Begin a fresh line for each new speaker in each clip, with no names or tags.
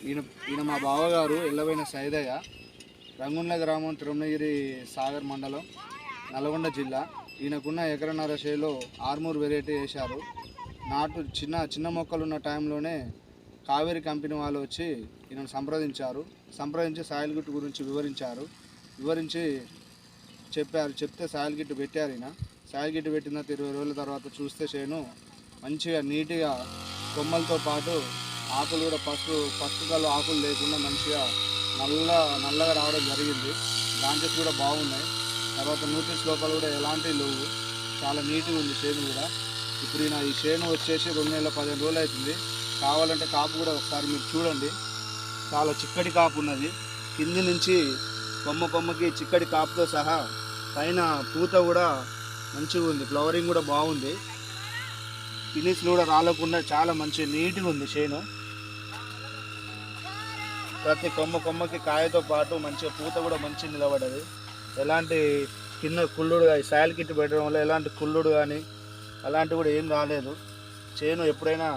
ఈయన ఈయన మా బావగారు ఎల్లవైన సైదయ్య, రంగుండ్ల గ్రామం, తిరుమలగిరి సాగర్ మండలం, నల్గొండ జిల్లా. ఈయనకున్న ఎకరన్నర చేలో ఆర్మూర్ వెరైటీ వేశారు. నాటు చిన్న మొక్కలు ఉన్న టైంలోనే కావేరి కంపెనీ వాళ్ళు వచ్చి ఈయనను సంప్రదించి సాయిల్ కిట్ గురించి వివరించి చెప్తే సాయిల్ కిట్ పెట్టారు. సాయిల్ కిట్ పెట్టిన 20 రోజుల తర్వాత చూస్తే చేను మంచిగా నీట్గా కొమ్మలతో పాటు ఆకులు కూడా ఫస్ట్ కళ్ళు ఆకులు లేకుండా మంచిగా నల్లగా రావడం జరిగింది. బ్రాంచెస్ కూడా బాగున్నాయి. తర్వాత న్యూట్రిస్ లోపల కూడా ఎలాంటి లేవు, చాలా నీట్గా ఉంది చేను కూడా. ఇప్పుడు ఈ చేను వచ్చేసి 2 నెలల 15 రోజులు అవుతుంది. కావాలంటే కాపు కూడా ఒకసారి మీరు చూడండి, చాలా చిక్కటి కాపు ఉన్నది. కింది నుంచి కొమ్మకి చిక్కటి కాపుతో సహా పైన పూత కూడా మంచిగా ఉంది, ఫ్లవరింగ్ కూడా బాగుంది. ఫినిష్లు కూడా రాలకుండా చాలా మంచి నీట్గా ఉంది చేను. ప్రతి కొమ్మకి కాయతో పాటు మంచిగా పూత కూడా మంచిగా నిలబడ్డది. ఎలాంటి కింద కుళ్ళుడు సాయిల్ కిట్ పెట్టడం వల్ల ఎలాంటి కుళ్ళుడు కానీ అలాంటివి కూడా ఏం రాలేదు. చేను ఎప్పుడైనా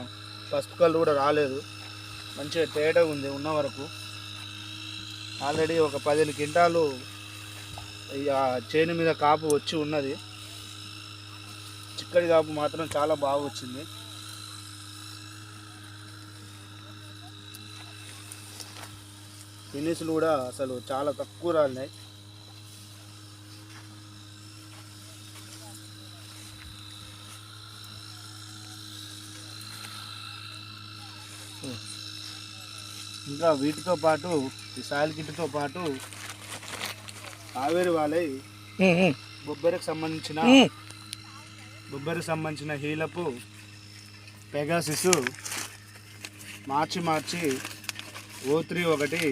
ఫస్ట్ కళ్ళు కూడా రాలేదు. మంచిగా తేటగా ఉంది ఉన్న వరకు. ఆల్రెడీ ఒక 15 క్వింటాలు చేను మీద కాపు వచ్చి ఉన్నది. చిక్కడి కాపు మాత్రం చాలా బాగా వచ్చింది. ఫినిష్లు కూడా అసలు చాలా తక్కువ రాలినాయి. ఇంకా వీటితో పాటు ఈ సాయిల్ కిట్తో పాటు కావేరి వాళ్ళై బొబ్బరికి సంబంధించిన హీలపు పెగాసిస్ మార్చి O3 ఒకటి